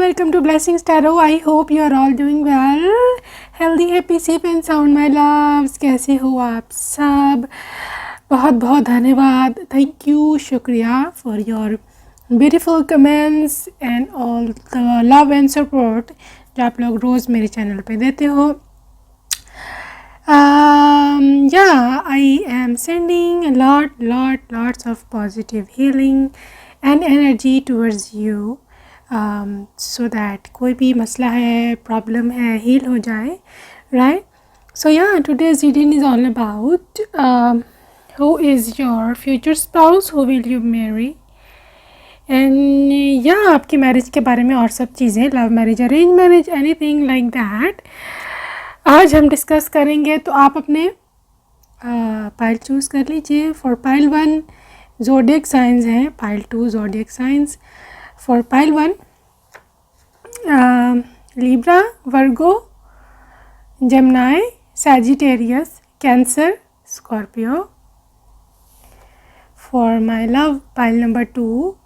welcome to Blessings Tarot. I hope you are all doing well. Healthy, happy, safe and sound, my loves. कैसे हो आप सब? बहुत बहुत धन्यवाद. Thank you, शुक्रिया for your beautiful comments and all the love and support जो आप लोग रोज़ मेरे चैनल पे देते हो. Yeah, I am sending lots of positive healing and energy towards you. So that कोई भी मसला है, प्रॉब्लम है, हील हो जाए, right? So yeah, today's reading is all about who is your future spouse, who will you marry, and yeah, आपकी marriage के बारे में और सब चीज़ें, love marriage, arrange marriage, anything like that आज हम डिस्कस करेंगे. तो आप अपने पाइल चूज़ कर लीजिए. फॉर पाइल 1 ज़ोडिएक साइंस हैं, pile 2 zodiac science. For pile 1, Libra, Virgo, Gemini, Sagittarius, Cancer, Scorpio. For my love, pile number 2,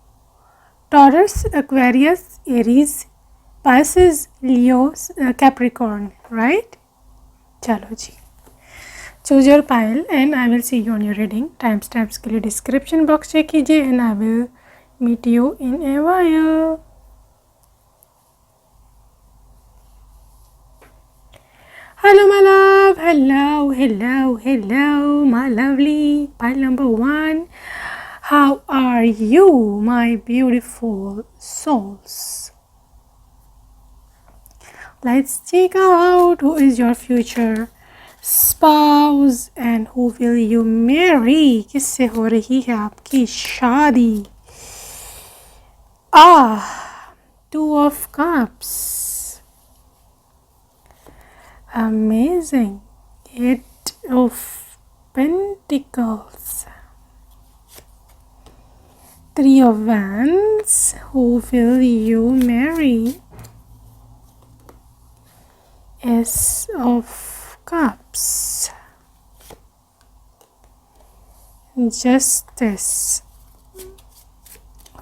Taurus, Aquarius, Aries, Pisces, Leo, Capricorn, right? चलो जी, choose your pile and I will see you on your reading. Timestamps के लिए description box check कीजिए and I will meet you in a while. Hello my love, hello my lovely pile number 1. How are you my beautiful souls? Let's check out who is your future spouse and who will you marry. किससे हो रही है आपकी शादी? Two of Cups. Amazing. 8 of Pentacles. 3 of Wands. Who will you marry? Ace of Cups. Justice.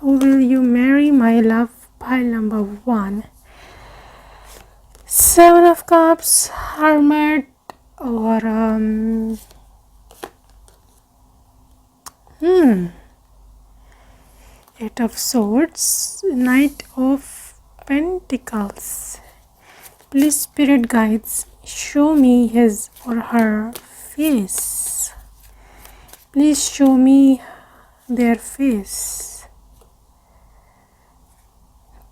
Who will you marry, my love? Pile number 1. 7 of Cups, Hermit, or 8 of Swords, Knight of Pentacles. Please, Spirit Guides, show me his or her face. Please show me their face.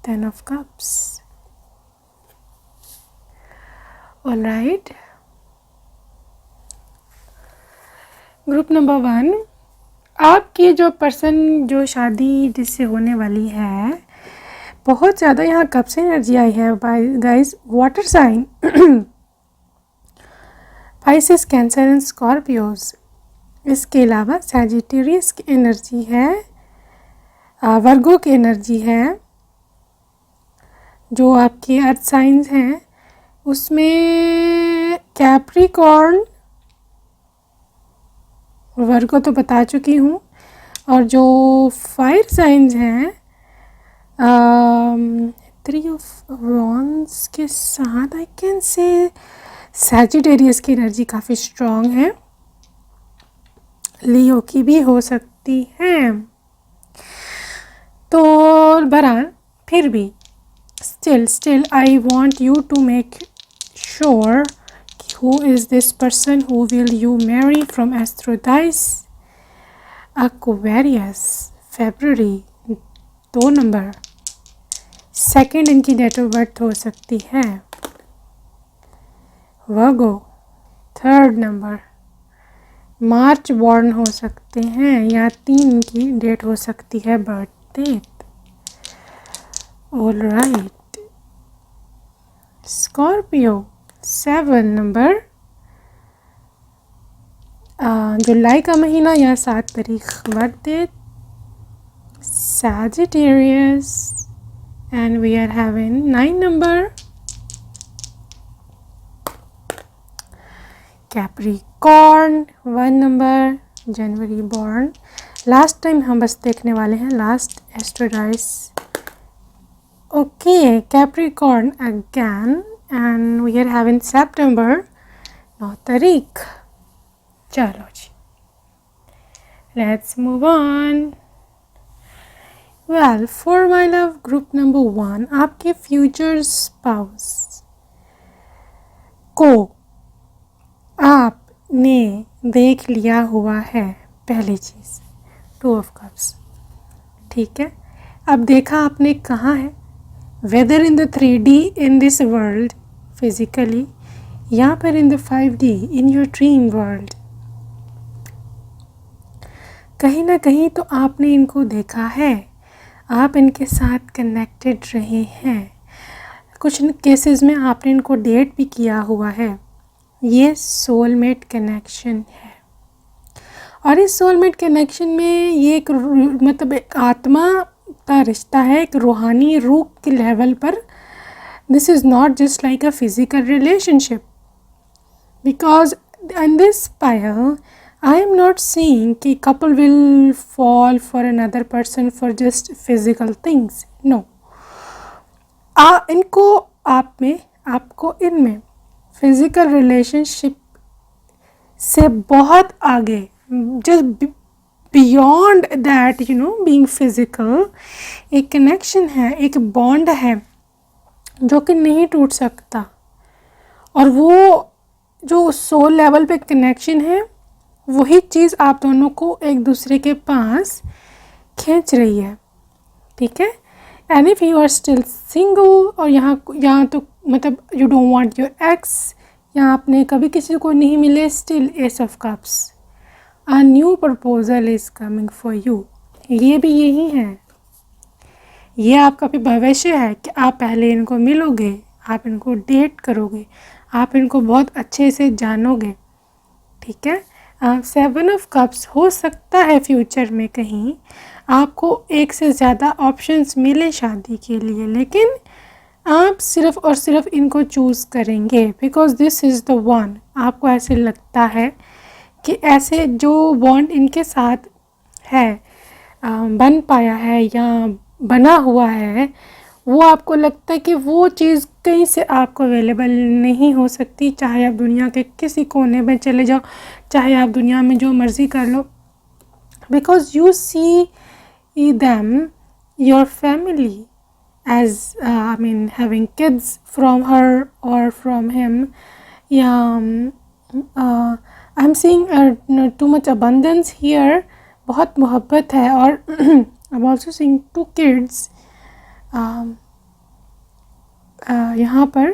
10 of Cups. All right. Group number 1, आपकी जो person जो शादी जिससे होने वाली है, बहुत ज़्यादा यहाँ कब से एनर्जी आई है guys. Water sign, Pisces, Cancer and Scorpios. इसके अलावा सैजिटेरियस की एनर्जी है, वर्गो की एनर्जी है. जो आपके अर्थ साइंस हैं उसमें कैप्रिकॉर्न, वर्गो तो बता चुकी हूँ. और जो फायर साइंस हैं 3 ऑफ वॉन्ड्स के साथ आई कैन से सैजिटेरियस की एनर्जी काफ़ी स्ट्रॉन्ग है. लियो की भी हो सकती है. तो बहरहाल फिर भी still I want you to make sure who is this person who will you marry from Astrodice, Aquarius, February 2 number. 2 इनकी डेट ऑफ बर्थ हो सकती है. वर्गो 3 नंबर. मार्च बॉर्न हो सकते हैं या 3 की डेट हो सकती है birth date. All right. Scorpio 7 number. जुलाई का महीना या 7 तारीख birth date. Sagittarius and we are having 9 number. Capricorn 1 number, January born. Last time हम बस देखने वाले हैं last एस्ट्रोडाइस Okay, Capricorn again, and we are having September 9 तारीख. चलो जी, let's move on. Well, for my love group number 1, आपके future spouse को आपने देख लिया हुआ है. पहली चीज़ 2 of cups. ठीक है, अब देखा आपने कहाँ है, whether in the 3D in this world physically या फिर in the 5D in your dream world. कहीं ना कहीं तो आपने इनको देखा है, आप इनके साथ कनेक्टेड रहे हैं, कुछ केसेस में आपने इनको डेट भी किया हुआ है. ये सोलमेट कनेक्शन है, और इस सोलमेट कनेक्शन में ये एक मतलब एक आत्मा का रिश्ता है, एक रूहानी रूह के लेवल पर. This is not just like a physical relationship, because in this pair I am not saying कि couple will fall for another person for just physical things. No, इनको आप में, आपको इनमें फिज़िकल रिलेशनशिप से बहुत आगे, just beyond that being physical, एक कनेक्शन है, एक बॉन्ड है जो कि नहीं टूट सकता. और वो जो सोल लेवल पे कनेक्शन है, वही चीज़ आप दोनों को एक दूसरे के पास खींच रही है. ठीक है, and if you are still single, और यहाँ तो मतलब you don't want your ex, या आपने कभी किसी को नहीं मिले, still ace of cups, A new proposal is coming for you. ये भी यही है, ये आपका भी भविष्य है कि आप पहले इनको मिलोगे, आप इनको डेट करोगे, आप इनको बहुत अच्छे से जानोगे. ठीक है, 7 of Cups हो सकता है फ्यूचर में कहीं आपको एक से ज़्यादा ऑप्शंस मिले शादी के लिए, लेकिन आप सिर्फ़ और सिर्फ इनको चूज़ करेंगे because this is the one. आपको ऐसे लगता है कि ऐसे जो बॉन्ड इनके साथ है, बन पाया है या बना हुआ है, वो आपको लगता है कि वो चीज़ कहीं से आपको अवेलेबल नहीं हो सकती. चाहे आप दुनिया के किसी कोने में चले जाओ, चाहे आप दुनिया में जो मर्ज़ी कर लो, because you see them your family as I mean having kids from her or from him, या I'm seeing too much abundance here. बहुत मोहब्बत है. और I'm also seeing 2 kids. यहाँ पर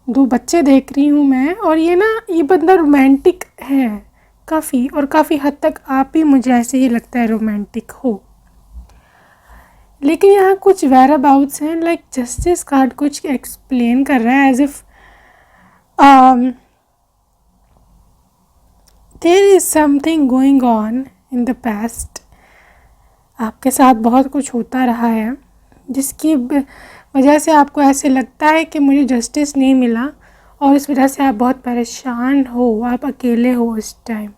2 बच्चे देख रही हूँ मैं, और ये बंदा रोमांटिक है काफ़ी, और काफ़ी हद तक आप भी, मुझे ऐसे ही लगता है, रोमांटिक हो. लेकिन यहाँ कुछ वेयर अबाउट्स हैं, लाइक जस्टिस कार्ड कुछ एक्सप्लेन कर रहा है as if there is something going on in the past. आपके साथ बहुत कुछ होता रहा है जिसकी वजह से आपको ऐसे लगता है कि मुझे जस्टिस नहीं मिला, और इस वजह से आप बहुत परेशान हो, आप अकेले हो इस time.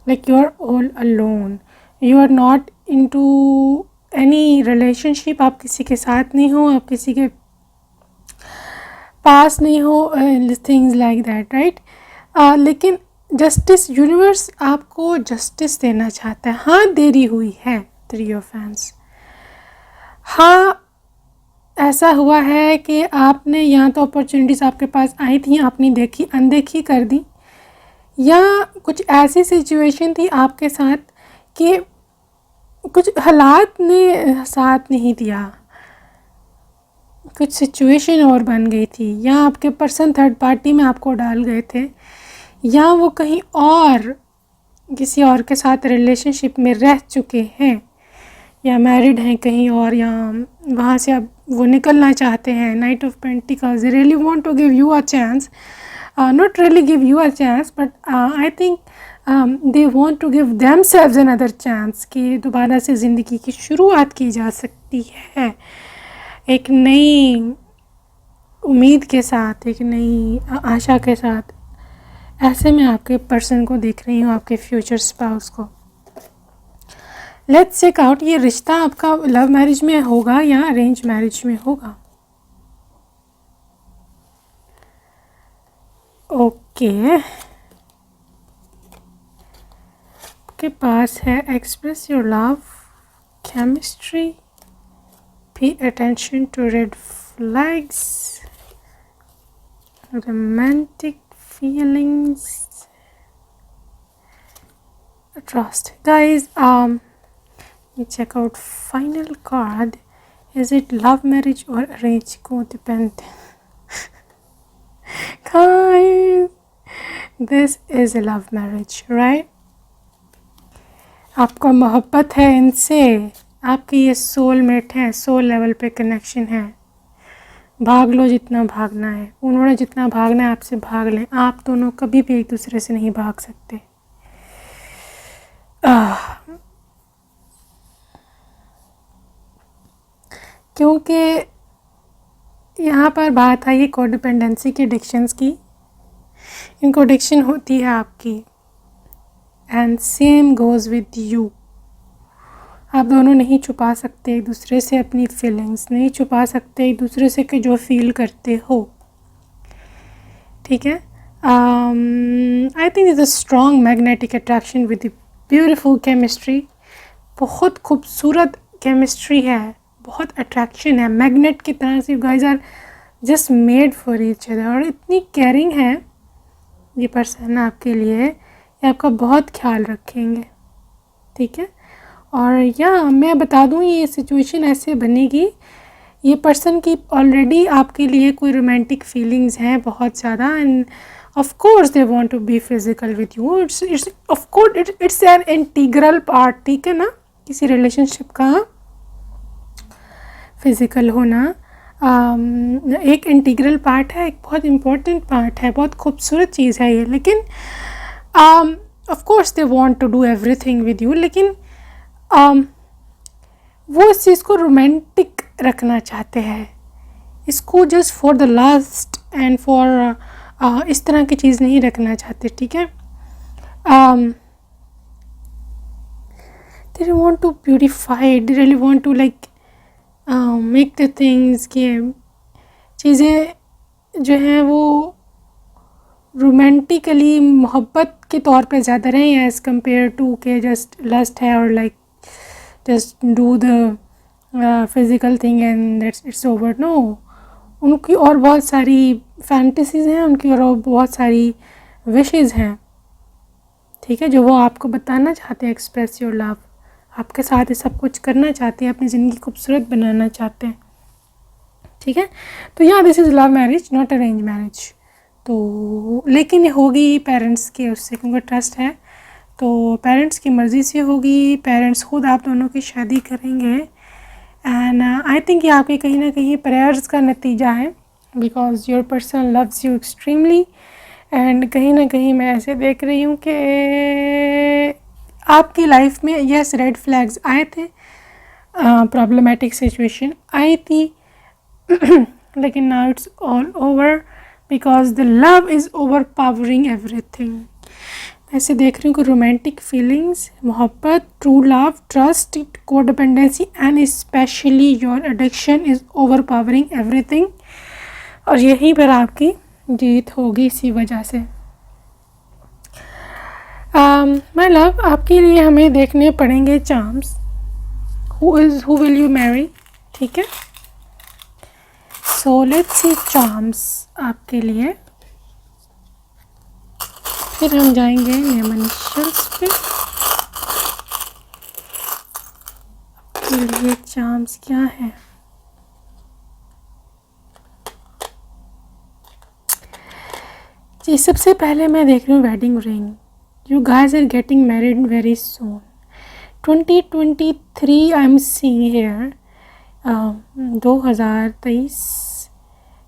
Like you are all alone, you are not into any relationship, आप किसी के साथ नहीं हो, आप किसी के पास नहीं हो, थिंग्स लाइक दैट, राइट. लेकिन जस्टिस, यूनिवर्स आपको जस्टिस देना चाहता है. हाँ, देरी हुई है 3 of Wands. हाँ, ऐसा हुआ है कि आपने यहाँ तो अपॉर्चुनिटीज़ आपके पास आई थी, आपने देखी, अनदेखी कर दी, या कुछ ऐसी सिचुएशन थी आपके साथ कि कुछ हालात ने साथ नहीं दिया, कुछ सिचुएशन और बन गई थी, या आपके पर्सन थर्ड पार्टी में आपको डाल गए थे, या वो कहीं और किसी और के साथ रिलेशनशिप में रह चुके हैं, या मैरिड हैं कहीं और, या वहाँ से अब वो निकलना चाहते हैं. Knight of pentacles, they really want to give you a chance, not really give you a chance, but I think they want to give themselves another chance, कि दोबारा से ज़िंदगी की शुरुआत की जा सकती है एक नई उम्मीद के साथ, एक नई आशा के साथ. ऐसे में आपके पर्सन को देख रही हूँ, आपके फ्यूचर स्पाउस को. लेट्स चेक आउट, ये रिश्ता आपका लव मैरिज में होगा या अरेंज मैरिज में होगा. ओके, के पास है express your love, chemistry, pay attention to red flags, romantic feelings, trust. Guys, you check out final card. Is it love marriage or arranged? Codependent. Guys, this is a love marriage, right? आपका मोहब्बत है इनसे, आपके ये soulmate हैं, soul level पे connection है। भाग लो जितना भागना है, उन्होंने जितना भागना है आपसे भाग लें, आप दोनों कभी भी एक दूसरे से नहीं भाग सकते। क्योंकि यहाँ पर बात आई कोडिपेंडेंसी की, एडिक्शंस की। इनको एडिक्शन होती है आपकी, and same goes with you. आप दोनों नहीं छुपा सकते एक दूसरे से अपनी फीलिंग्स, नहीं छुपा सकते एक दूसरे से कि जो फील करते हो, ठीक है। I think is a strong magnetic attraction with beautiful chemistry. बहुत खूबसूरत केमिस्ट्री है, बहुत अट्रैक्शन है, मैग्नेट की तरह से। You guys are just made for each other, और इतनी केयरिंग है ये पर्सन आपके लिए, ये आपका बहुत ख्याल रखेंगे, ठीक है। और या मैं बता दूँ, ये सिचुएशन ऐसे बनेगी, ये पर्सन की ऑलरेडी आपके लिए कोई रोमांटिक फीलिंग्स हैं बहुत ज़्यादा, and of course they want to be physical with you. It's of course it's an integral part, ठीक है ना, किसी रिलेशनशिप का फिज़िकल होना एक इंटीग्रल पार्ट है, एक बहुत इम्पोर्टेंट पार्ट है, बहुत खूबसूरत चीज़ है ये। लेकिन of course they want to do everything with you, लेकिन वो इस चीज़ को रोमांटिक रखना चाहते हैं, इसको just for the last and for इस तरह की चीज़ नहीं रखना चाहते, ठीक है। they want to beautify, they really want to like make the things कि चीज़ें जो हैं वो रोमांटिकली मोहब्बत के तौर पे ज़्यादा रहें एज़ कम्पेयर टू के जस्ट लस्ट है और like just do the physical thing and that's it's over. No, उनकी और बहुत सारी फैंटेसीज़ हैं, उनकी और बहुत सारी विशेज़ हैं, ठीक है, जो वो आपको बताना चाहते हैं। एक्सप्रेस योर लव, आपके साथ ये सब कुछ करना चाहते हैं, अपनी ज़िंदगी खूबसूरत बनाना चाहते हैं, ठीक है। तो यहाँ this is love marriage not arrange marriage. तो लेकिन होगी पेरेंट्स के उससे, क्योंकि ट्रस्ट है तो पेरेंट्स की मर्ज़ी से होगी, पेरेंट्स खुद आप दोनों की शादी करेंगे। एंड आई थिंक ये आपके कहीं ना कहीं प्रेयर्स का नतीजा है, because your person loves you extremely. And कहीं ना कहीं मैं ऐसे देख रही हूँ कि आपकी लाइफ में यस रेड फ्लैग्स आए थे, प्रॉब्लमेटिक सिचुएशन आई थी, लेकिन now it's all over because the love is over powering everything. ऐसे देख रही हूँ कि रोमांटिक फीलिंग्स, मोहब्बत, true love, trust, codependency and specially your addiction is over powering everything. और यहीं पर आपकी जीत होगी इसी वजह से। माय लव, आपके लिए हमें देखने पड़ेंगे charms, who will you Mary, ठीक है। सो लेट्स सी चार्म्स आपके लिए, फिर हम जाएंगे नेम इनिशियल्स पे। आपके लिए चार्म्स क्या है? जी, सबसे पहले मैं देख रही हूँ wedding ring. You guys are getting married very soon. 2023 I am seeing here, 2023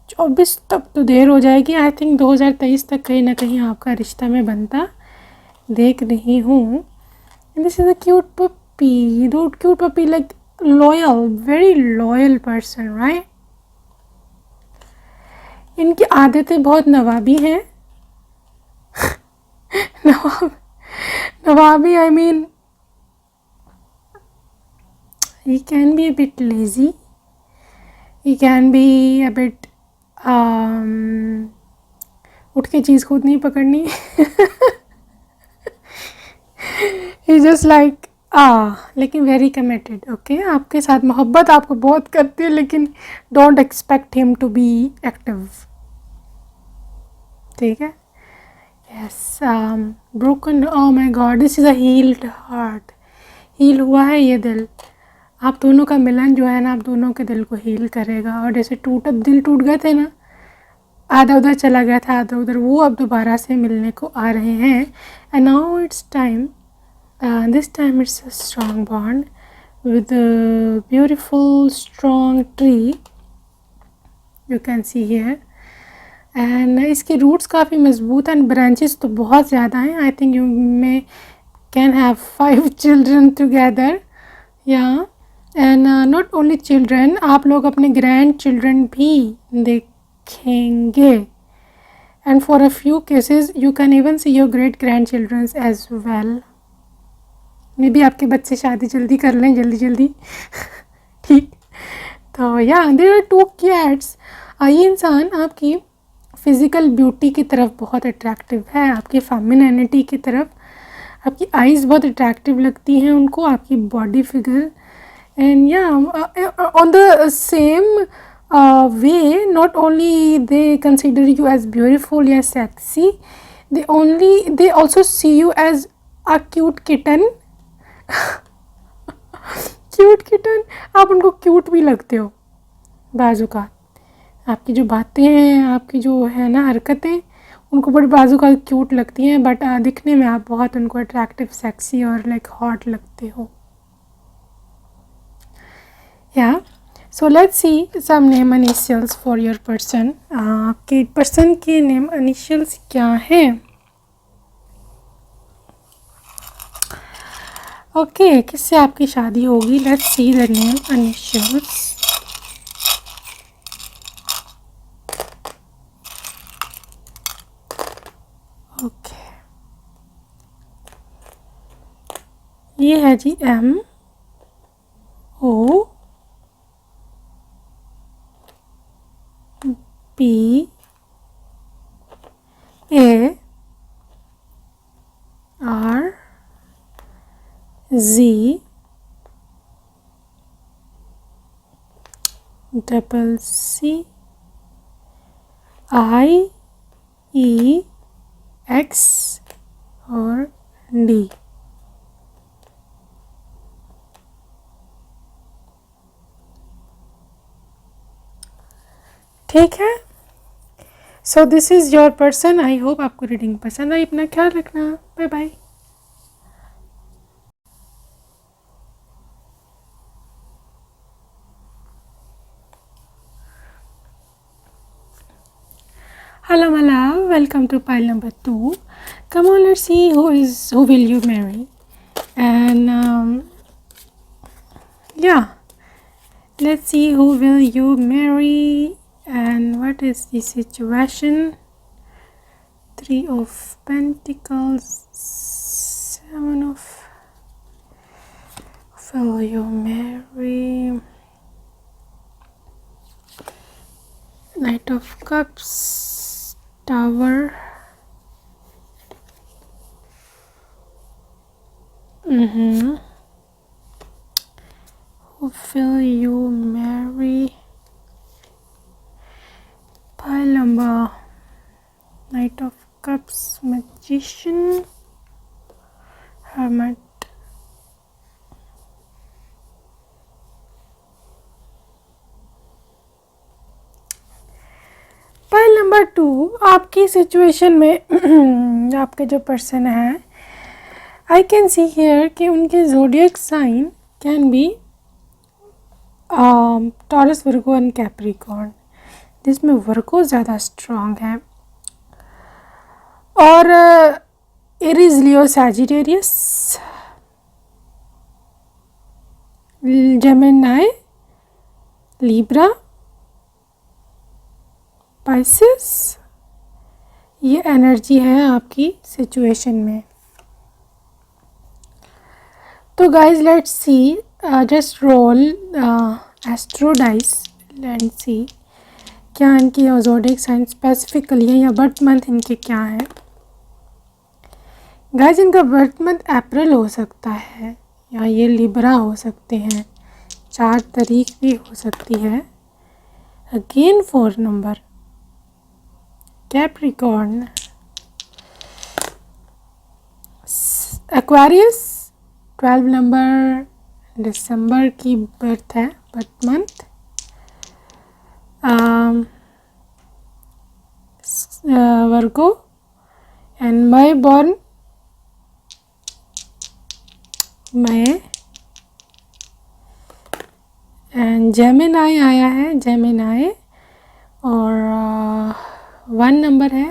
24 तक तो देर हो जाएगी। आई थिंक 2023 तक कहीं ना कहीं आपका रिश्ता में बनता देख रही हूँ। This is a cute puppy, dude cute puppy, like loyal, very loyal person, right. इनकी आदतें बहुत नवाबी हैं। नवाबी, I mean, he can be a bit lazy. He can be a bit उठ के चीज़ खुद नहीं पकड़नी। ही जस्ट लाइक लेकिन वेरी कमिटेड। ओके, आपके साथ मोहब्बत आपको बहुत करती है, लेकिन don't expect him to be active. ठीक है। Yes, broken, oh my God, this is a healed heart. Heal हुआ है ये दिल। आप दोनों का मिलन जो है ना, आप दोनों के दिल को हील करेगा। और जैसे दिल टूट गए थे ना, आधा उधर चला गया था आधा उधर, वो अब दोबारा से मिलने को आ रहे हैं। And now it's time, this time it's a strong bond with a beautiful strong tree you can see here, and इसके roots काफ़ी मजबूत हैं, branches तो बहुत ज़्यादा हैं। I think you may can have 5 children together, yeah, and not only children, आप लोग अपने grandchildren भी देखेंगे, and for a few cases you can even see your great grandchildren as well। मे भी आपके बच्चे शादी जल्दी कर लें, जल्दी ठीक। तो या देयर आर 2 कैट्स। ये इंसान आपकी फ़िज़िकल ब्यूटी की तरफ बहुत अट्रैक्टिव है, आपकी फेमिनिनिटी की तरफ। आपकी आइज़ बहुत अट्रैक्टिव लगती हैं उनको, आपकी बॉडी फिगर। एंड या on the same way, not only they consider you as beautiful या sexy, they also see you as a cute kitten। Cute kitten, आप उनको क्यूट भी लगते हो बाजू का। आपकी जो बातें हैं, आपकी जो है ना हरकतें, उनको बड़ी बाजू का क्यूट लगती हैं, बट दिखने में आप बहुत उनको अट्रैक्टिव, सेक्सी और लाइक हॉट लगते हो। Yeah so let's see some name initials for your person. आपके पर्सन के नेम इनिशियल्स क्या हैं? ओके, किससे आपकी शादी होगी? Let's see the name initials. Okay, ये है जी M O P A R Z double C I E X और D। ठीक है। So this is your person. I hope आपको रीडिंग पसंद आई। अपना ख्याल रखना। Bye bye. Hello my love, welcome to pile number 2. Come on, let's see who will you marry, and yeah, let's see who will you marry and what is the situation. 3 of Pentacles, 7 of will you marry, Knight of Cups, Tower, who will you marry, pile number, Knight of Cups, Magician, Hermit, pile number 2। आपकी situation में आपके जो person है, I can see here कि उनके zodiac sign can be Taurus, Virgo and Capricorn, जिसमें Virgo ज़्यादा strong है, और Aries, Leo, Sagittarius, Gemini, Libra, Pisces, ये एनर्जी है आपकी सिचुएशन में। तो guys let's see, just roll astro dice and see क्या इनकी ज़ोडिएक साइन स्पेसिफिकली है या बर्थ मंथ इनके क्या है। गाइस इनका बर्थ मंथ अप्रैल हो सकता है या ये लिब्रा हो सकते हैं, 4 तारीख भी हो सकती है। Again 4 number Capricorn, Aquarius 12 number दिसंबर की बर्थ है, birth month. Virgo and May born May and Gemini आया है, जेमिनाई और 1 नंबर है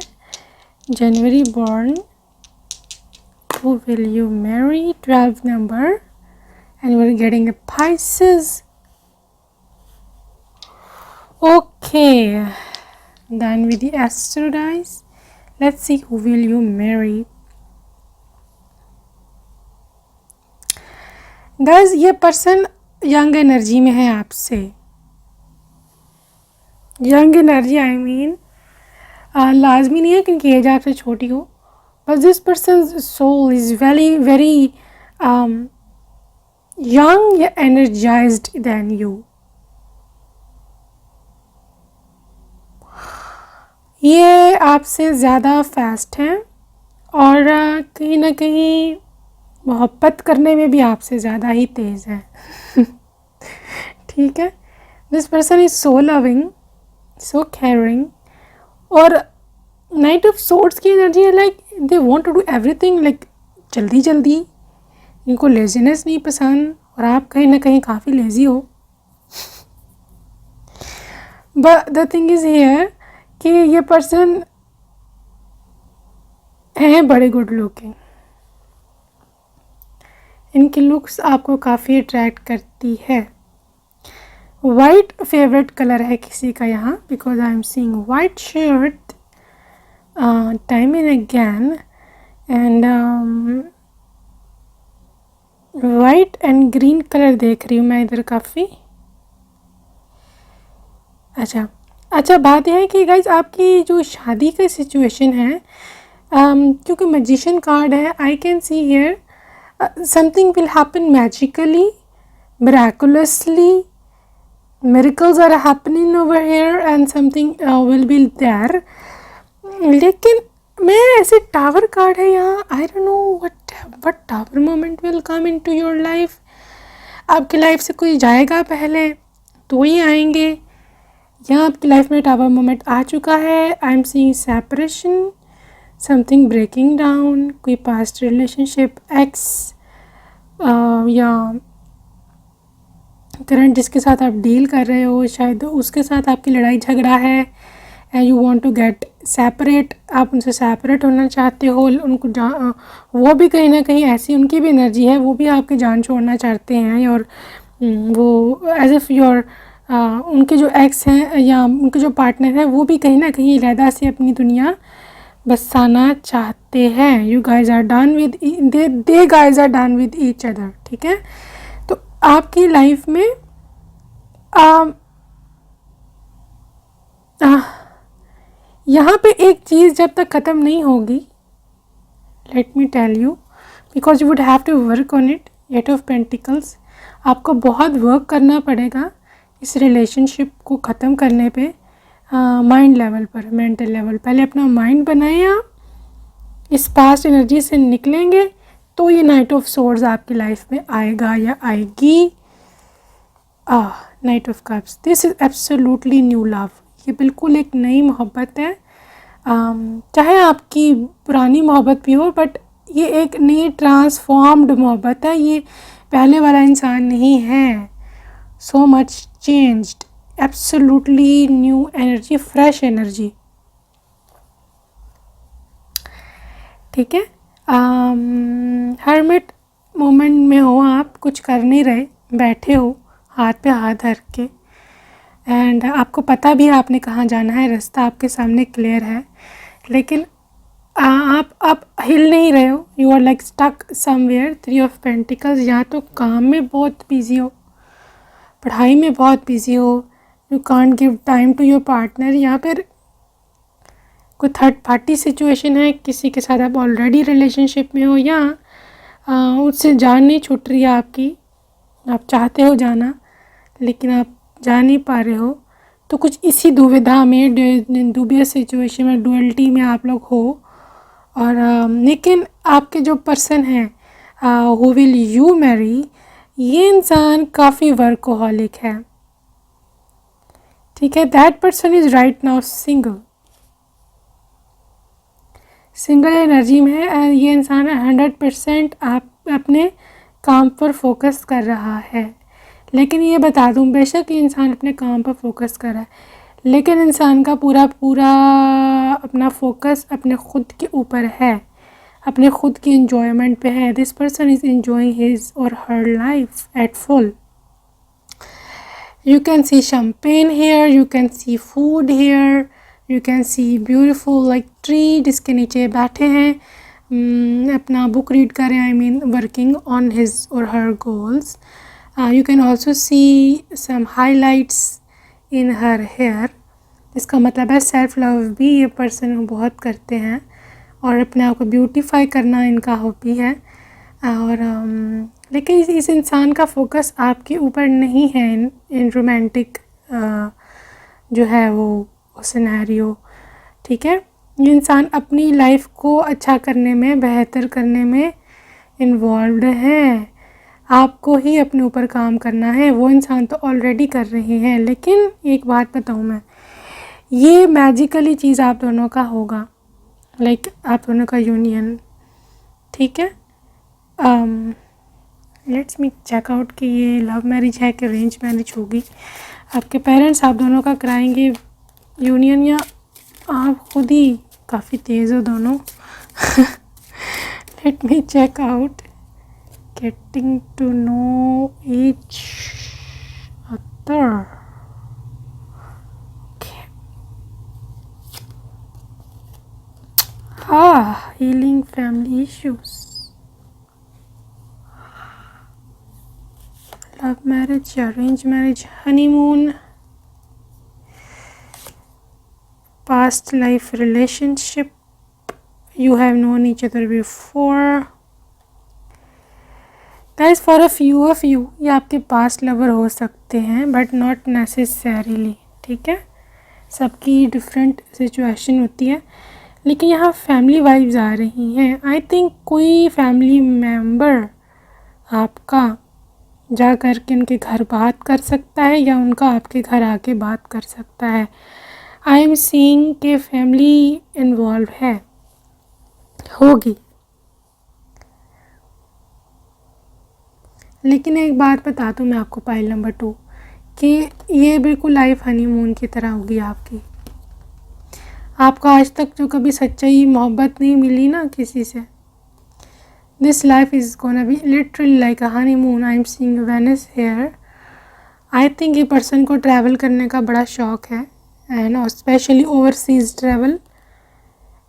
January born. Who will you marry? 12 number and we're getting a Pisces. Okay, done with the astro dice. Let's see who will you marry. Guys, ये person young energy में है आपसे। Young energy I mean लाजमी नहीं है कि इनकी as आपसे छोटी हो, but this person's soul is very young energized than you. ये आपसे ज़्यादा फास्ट हैं और कहीं ना कहीं मोहब्बत करने में भी आपसे ज़्यादा ही तेज़ है। ठीक है, this person is so loving, so caring और नाइट ऑफ सोर्ड्स की एनर्जी है like they want to do everything like जल्दी जल्दी। इनको लेजीनेस नहीं पसंद और आप कहीं ना कहीं काफ़ी लेज़ी हो। But the thing is here कि ये पर्सन है बड़े गुड लुकिंग, इनकी लुक्स आपको काफ़ी अट्रैक्ट करती है। वाइट फेवरेट कलर है किसी का यहाँ, because I am seeing white shirt time and again and white and green colour देख रही हूँ मैं इधर काफ़ी। अच्छा बात यह है कि गाइज आपकी जो शादी का सिचुएशन है, क्योंकि मैजिशियन कार्ड है, I can see here something will happen magically, miraculously, miracles are happening over here and something will be there. लेकिन मैं ऐसे टावर कार्ड है यहाँ, I don't know what tower moment will come into your life. आपकी life से कोई जाएगा पहले तो ही आएंगे, यहाँ आपकी लाइफ में टावर मोमेंट आ चुका है। I am seeing separation, something breaking down, कोई पास्ट रिलेशनशिप, एक्स या करंट जिसके साथ आप डील कर रहे हो, शायद उसके साथ आपकी लड़ाई झगड़ा है and you want to get separate, आप उनसे सेपरेट होना चाहते हो। उनको वो भी कहीं ना कहीं ऐसी उनकी भी एनर्जी है, वो भी आपकी जान छोड़ना चाहते हैं और वो एज इफ़ योर उनके जो एक्स हैं या उनके जो पार्टनर हैं वो भी कहीं ना कहीं अलहदा से अपनी दुनिया बसाना चाहते हैं। You guys are done with they guys are done with each other. ठीक है, तो आपकी लाइफ में यहाँ पे एक चीज़ जब तक ख़त्म नहीं होगी, let me tell you, because you would have to work on it. 8 of pentacles, आपको बहुत वर्क करना पड़ेगा इस रिलेशनशिप को ख़त्म करने पे, माइंड लेवल पर, मेंटल लेवल। पहले अपना माइंड बनाएं, आप इस पास्ट एनर्जी से निकलेंगे तो ये नाइट ऑफ सोर्ड्स आपकी लाइफ में आएगा या आएगी। Night of cups, this is absolutely new love, ये बिल्कुल एक नई मोहब्बत है। चाहे आपकी पुरानी मोहब्बत भी हो, बट ये एक नई ट्रांसफॉर्म्ड मोहब्बत है, ये पहले वाला इंसान नहीं है। So much changed, absolutely new energy, fresh energy. ठीक है, हर्मिट मोमेंट में हो आप, कुछ कर नहीं रहे, बैठे हो हाथ पे हाथ धर के, एंड आपको पता भी है आपने कहाँ जाना है, रास्ता आपके सामने क्लियर है, लेकिन आप हिल नहीं रहे हो। You are like stuck somewhere. 3 of pentacles, या तो काम में बहुत बिजी हो, पढ़ाई में बहुत बिजी हो, you can't give time to your partner, या फिर कोई थर्ड पार्टी सिचुएशन है, किसी के साथ आप ऑलरेडी रिलेशनशिप में हो, या उससे जान नहीं छूट रही है आपकी, आप चाहते हो जाना लेकिन आप जा नहीं पा रहे हो। तो कुछ इसी दुविधा में, दुबियस सिचुएशन में, डुअलिटी में आप लोग हो। और लेकिन आपके जो पर्सन हैं हु विल यू मैरी, ये इंसान काफ़ी वर्कोहॉलिक है, ठीक है। That person is right now single energy में है, और ये इंसान 100% आप अपने काम पर फोकस कर रहा है। लेकिन ये बता दूं, बेशक ये इंसान अपने काम पर फोकस कर रहा है, लेकिन इंसान का पूरा अपना फोकस अपने खुद के ऊपर है, अपने खुद की इंजॉयमेंट पे है। This person is enjoying his or her life at full. You can see champagne here, you can see food here, you can see beautiful like tree जिसके नीचे बैठे हैं, अपना बुक रीड कर रहे हैं, I mean working on his or her goals. You can also see some highlights in her hair. इसका मतलब है सेल्फ लव भी ये पर्सन बहुत करते हैं, और अपने आप को ब्यूटीफाई करना इनका हॉबी है। और लेकिन इस इंसान का फोकस आपके ऊपर नहीं है इन रोमांटिक जो है वो सिनेरियो, ठीक है। ये इंसान अपनी लाइफ को अच्छा करने में, बेहतर करने में इन्वॉल्व्ड है। आपको ही अपने ऊपर काम करना है, वो इंसान तो ऑलरेडी कर रहे हैं। लेकिन एक बात बताऊँ मैं, ये मैजिकली चीज़ आप दोनों का होगा, लाइक आप दोनों का यूनियन, ठीक है। लेट्स मी चेक आउट कि ये लव मैरिज है कि अरेंज मैरिज होगी। आपके पेरेंट्स आप दोनों का कराएंगे यूनियन, या आप खुद ही काफ़ी तेज़ हो दोनों। Let me check out, getting to know each other. Healing family issues, love marriage या arrange marriage, honeymoon, past life relationship, you have known each other before. Guys, for a few of you ये आपके past lover हो सकते हैं, but not necessarily, ठीक है। सबकी different situation होती है, लेकिन यहाँ फैमिली वाइब्स आ रही हैं। आई थिंक कोई फैमिली मेम्बर आपका जा कर के उनके घर बात कर सकता है, या उनका आपके घर आके बात कर सकता है। आई एम सीइंग के फैमिली इन्वॉल्व है, होगी। लेकिन एक बात बता दूँ मैं आपको, पाइल नंबर 2, कि ये बिल्कुल लाइफ हनीमून की तरह होगी आपकी। आपको आज तक जो कभी सच्चाई मोहब्बत नहीं मिली ना किसी से, this life is gonna be literally like a honeymoon. I am seeing Venice here. I think ये पर्सन को ट्रैवल करने का बड़ा शौक़ है, and specially overseas travel,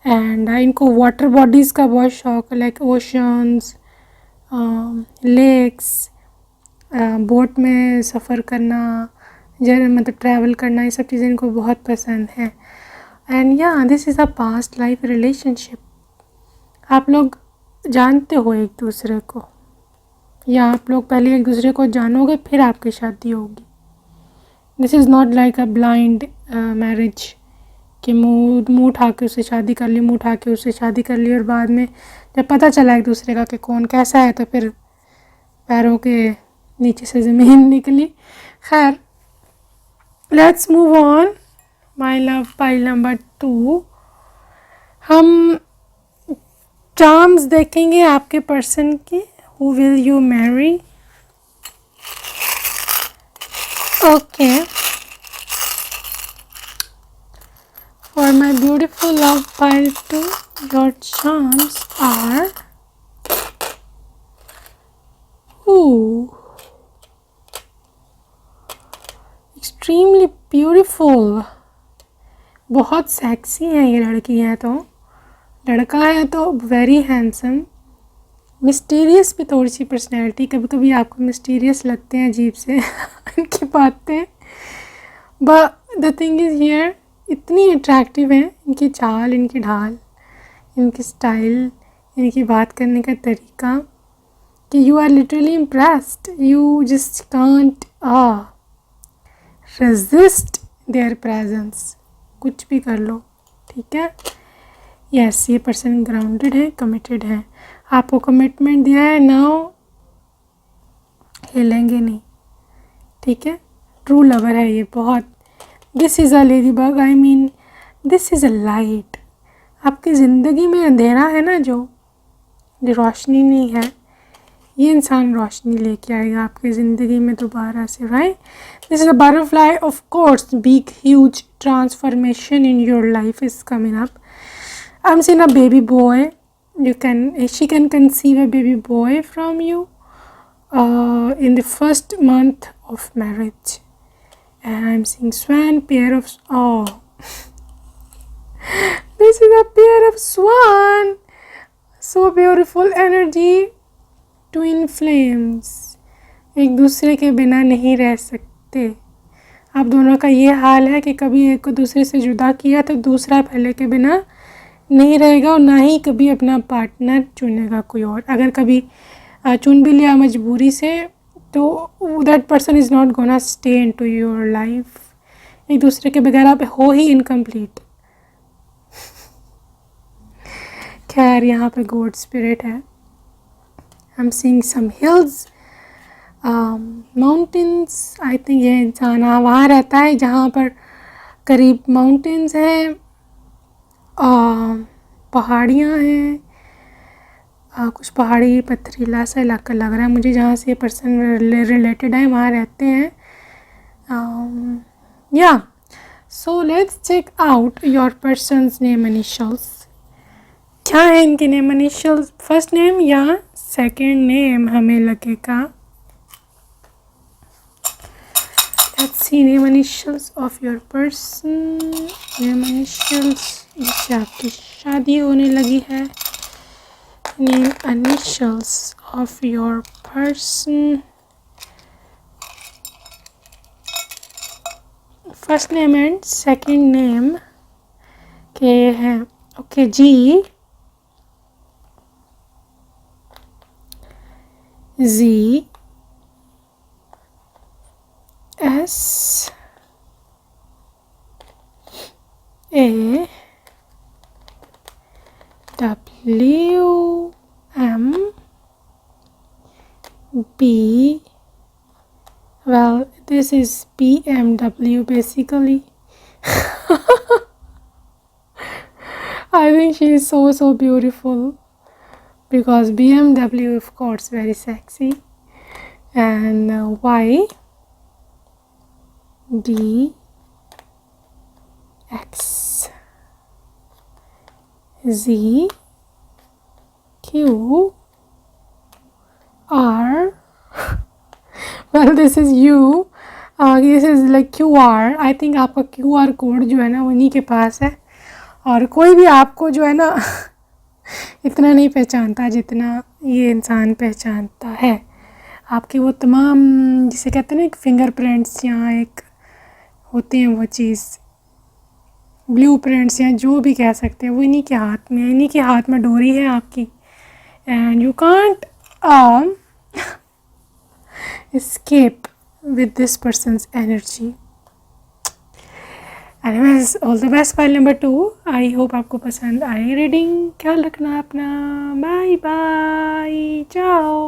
and इनको वाटर बॉडीज़ का बहुत शौक़ है, लाइक ओशंस, लेक्स, बोट में सफ़र करना, मतलब ट्रैवल करना, ये सब चीज़ें इनको बहुत पसंद है। एंड या this is a past life relationship. आप लोग जानते हो एक दूसरे को, या आप लोग पहले एक दूसरे को जानोगे फिर आपकी शादी होगी। This is not like a blind marriage कि मुँह उठा के उससे शादी कर ली, मुँह उठा के उससे शादी कर ली, और बाद में जब पता चला एक दूसरे का कि कौन कैसा है, तो फिर पैरों के नीचे से ज़मीन निकली। खैर, let's move on my love pile number 2। हम चार्म्स देखेंगे आपके पर्सन की, who will you Mary. Okay, for my beautiful love pile 2, your charms are extremely beautiful। बहुत सेक्सी है ये लड़की है, तो लड़का है तो वेरी हैंडसम, मिस्टीरियस भी थोड़ी सी पर्सनैलिटी, कभी कभी आपको मिस्टीरियस लगते हैं अजीब से इनकी बातें, but the thing is here, इतनी अट्रैक्टिव है इनकी चाल, इनकी ढाल, इनकी स्टाइल, इनकी बात करने का तरीका कि you are literally impressed. You just can't resist their presence. कुछ भी कर लो, ठीक है. यस, ये पर्सन ग्राउंडेड है, कमिटेड है, आपको कमिटमेंट दिया है, नाउ हिलेंगे नहीं, ठीक है. ट्रू लवर है ये बहुत. This is a lady bug, I mean this is a light. आपकी ज़िंदगी में अंधेरा है ना, जो रोशनी नहीं है, ये इंसान रोशनी लेके आएगा आपकी ज़िंदगी में दोबारा से, right. This is a butterfly. Of course big huge transformation in your life is coming up. I am seeing a baby boy. She can conceive a baby boy from you in the first month of marriage. And I'm seeing swan, pair of, oh, this is a pair of swan. So beautiful energy. Twin flames. एक दूसरे के बिना नहीं रह सकते. आप दोनों का ये हाल है कि कभी एक को दूसरे से जुदा किया तो दूसरा पहले के बिना नहीं रहेगा, और ना ही कभी अपना पार्टनर चुनेगा कोई और. अगर कभी चुन भी लिया मजबूरी से तो that person is not gonna stay in to your life. एक दूसरे के बगैर आप हो ही इनकम्प्लीट. खैर, यहाँ पे गॉड स्पिरिट है. I am seeing some hills, mountains. I think ये इंसान वहाँ रहता है जहाँ पर करीब माउंटेन्स हैं, पहाड़ियाँ हैं, कुछ पहाड़ी पथरीला सा इलाका लग रहा है मुझे, जहाँ से ये पर्सन रिलेटेड है, वहाँ रहते हैं. Yeah so let's check out your person's name initials. क्या है इनके नेम इनिशियल्स? फर्स्ट नेम या सेकंड नेम हमें लगेगा. Let's see name initials of your person. Name initials जिससे आपकी शादी होने लगी है. Name initials of your person. First name and second name के हैं. Okay, G Z S A W M B. Well, this is BMW basically. I think she is so beautiful because BMW, of course, very sexy. And Y D X Z Q R. Well, this is U. This is like QR. I think आपका QR code जो है ना उन्हीं के पास है, और कोई भी आपको जो है ना इतना नहीं पहचानता जितना ये इंसान पहचानता है. आपके वो तमाम जिसे कहते हैं ना एक फिंगरप्रिंट्स या एक होते हैं वो चीज़, ब्लू प्रिंट्स या जो भी कह सकते हैं, वो इन्हीं के हाथ में, इन्हीं के हाथ में डोरी है आपकी. And you can't escape with this person's energy. Anyways, all the best file number 2. I hope आपको पसंद आई रीडिंग. ख्याल रखना अपना. बाय बाय, जाओ.